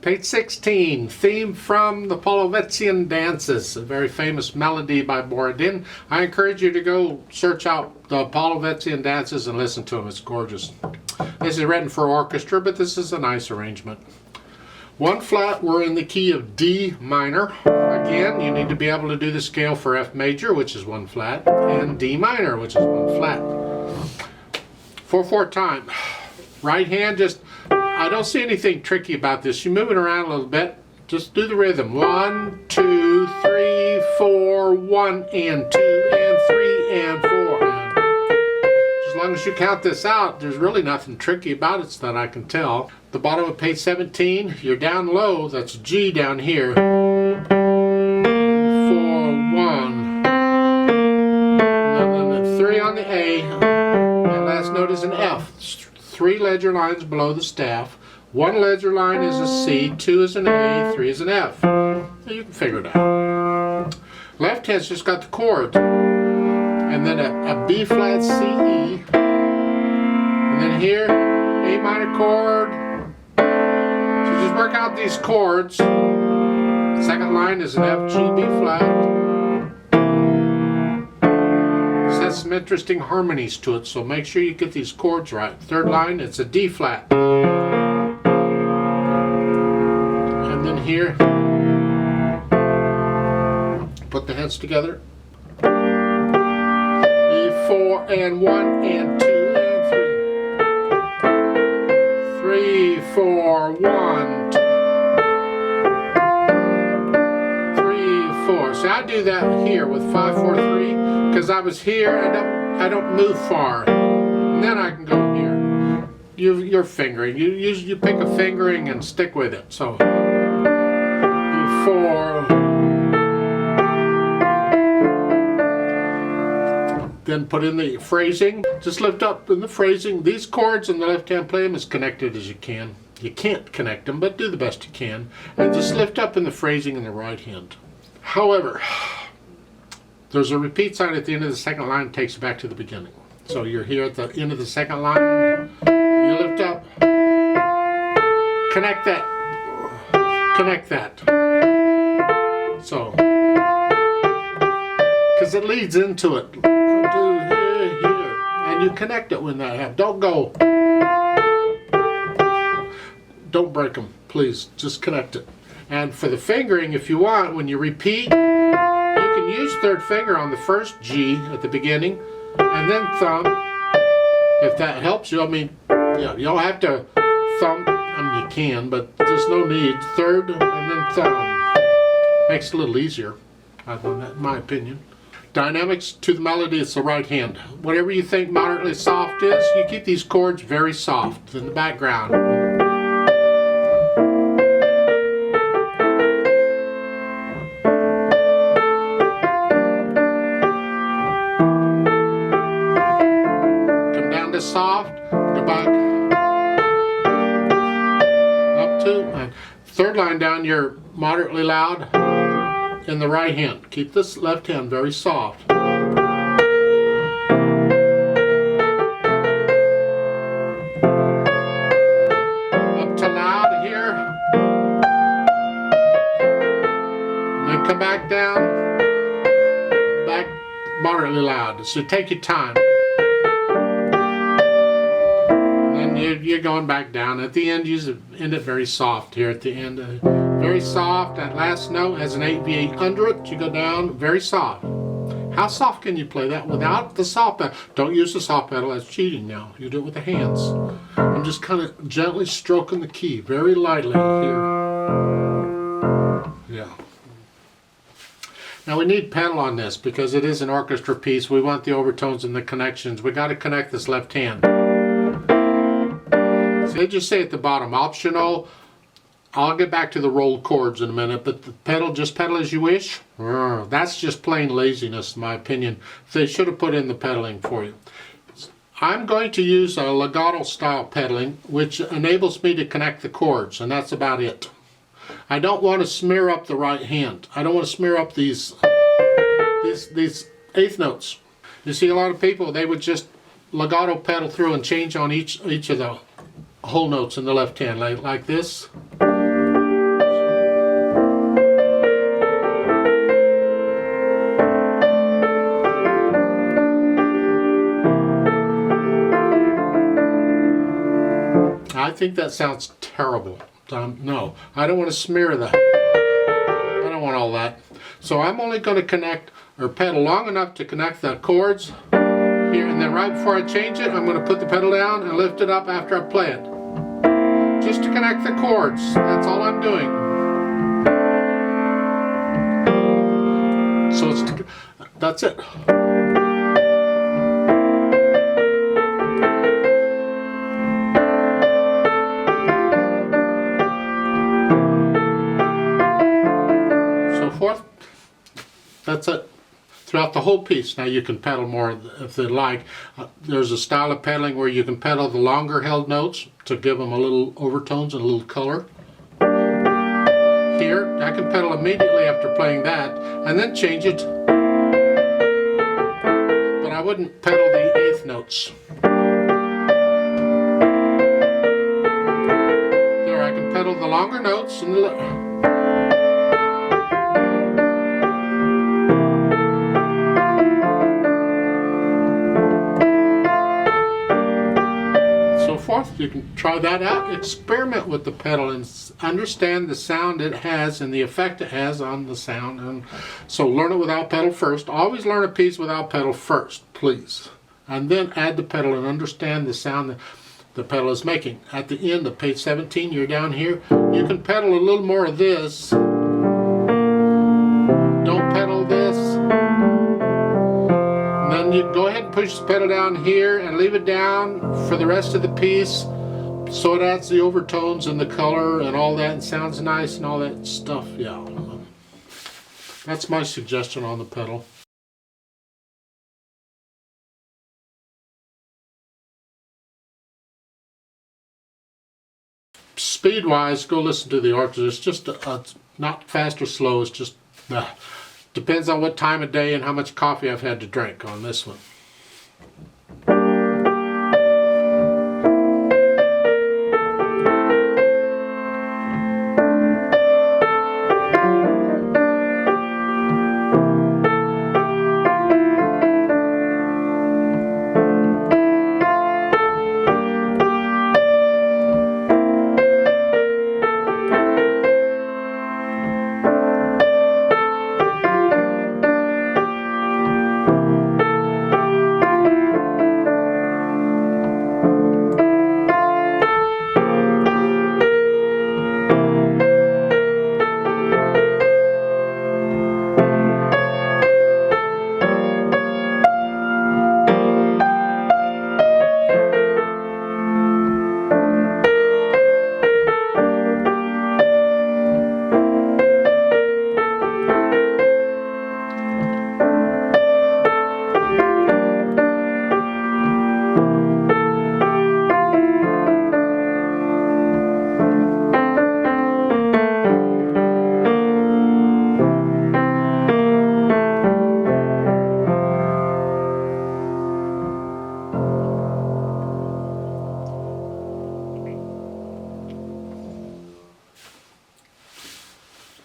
Page 16, theme from the Polovetsian Dances, a very famous melody by Borodin. I encourage you to go search out the Polovetsian Dances and listen to them. It's gorgeous. This is written for orchestra, but this is a nice arrangement. One flat, we're in the key of D minor. Again, you need to be able to do the scale for F major, which is one flat, and D minor, which is one flat. 4/4 time. Right hand, just, I don't see anything tricky about this. You move it around a little bit. Just do the rhythm. 1, 2, 3, 4, 1 and 2 and 3 and 4. And as long as you count this out, there's really nothing tricky about it that I can tell. The bottom of page 17, you're down low. That's G down here. 4, 1. And then 3 on the A. That last note is an F. 3 ledger lines below the staff. 1 ledger line is a C, 2 is an A, 3 is an F. So you can figure it out. Left hand's just got the chords. And then a B flat, C, E. And then here, A minor chord. So just work out these chords. Second line is an F, G, B flat. Some interesting harmonies to it, so make sure you get these chords right. Third line, it's a D flat. And then here, put the hands together. E4 and 1 and 2 and 3. 3, 4, 1, 2. 3, 4. So I do that here with 5, 4, 3. Because I was here, I don't move far. And then I can go here. You're fingering. You pick a fingering and stick with it. So 4. Then put in the phrasing. Just lift up in the phrasing. These chords in the left hand, play them as connected as you can. You can't connect them, but do the best you can. And just lift up in the phrasing in the right hand. However, there's a repeat sign at the end of the second line that takes you back to the beginning. So you're here at the end of the second line, you lift up, connect that, connect that. So, because it leads into it. Here, and you connect it when that happens. Don't go, don't break them, please, just connect it. And for the fingering, if you want, when you repeat, use third finger on the first G at the beginning, and then thumb, if that helps you. I mean, yeah, you don't have to thumb. I mean, you can, but there's no need. Third, and then thumb. Makes it a little easier, in my opinion. Dynamics to the melody, it's the right hand. Whatever you think moderately soft is, you keep these chords very soft in the background. Soft, go back up to, and third line down, you're moderately loud in the right hand. Keep this left hand very soft. Up to loud here, and then come back down, back moderately loud. So take your time. You're going back down. At the end, you end it very soft here at the end. Very soft. That last note has an 8V8 under it. You go down very soft. How soft can you play that without the soft pedal? Don't use the soft pedal. That's cheating now. You do it with the hands. I'm just kind of gently stroking the key very lightly here. Yeah. Now we need pedal on this because it is an orchestra piece. We want the overtones and the connections. We got to connect this left hand. They just say at the bottom, optional. I'll get back to the rolled chords in a minute, but the pedal, just pedal as you wish. That's just plain laziness, in my opinion. They should have put in the pedaling for you. I'm going to use a legato style pedaling, which enables me to connect the chords, and that's about it. I don't want to smear up the right hand. I don't want to smear up these eighth notes. You see a lot of people, they would just legato pedal through and change on each of the whole notes in the left hand, like this. I think that sounds terrible. No, I don't want to smear that. I don't want all that. So I'm only going to connect or pedal long enough to connect the chords here, and then right before I change it, I'm going to put the pedal down and lift it up after I play it. Just to connect the chords. That's all I'm doing. So that's it. Forth. That's it throughout the whole piece. Now you can pedal more if they like. There's a style of pedaling where you can pedal the longer held notes to give them a little overtones and a little color. Here I can pedal immediately after playing that and then change it, but I wouldn't pedal the eighth notes. There I can pedal the longer notes and forth. You can try that out, experiment with the pedal and understand the sound it has and the effect it has on the sound. And so learn it without pedal first. Always learn a piece without pedal first, please. And then add the pedal and understand the sound that the pedal is making. At the end of page 17, you're down here, you can pedal a little more of this. Don't pedal this. Then you go ahead and push the pedal down here and leave it down for the rest of the piece so it adds the overtones and the color and all that and sounds nice and all that stuff. Yeah, that's my suggestion on the pedal. Speed wise, go listen to the orchestra. It's just not fast or slow, it's just depends on what time of day and how much coffee I've had to drink on this one.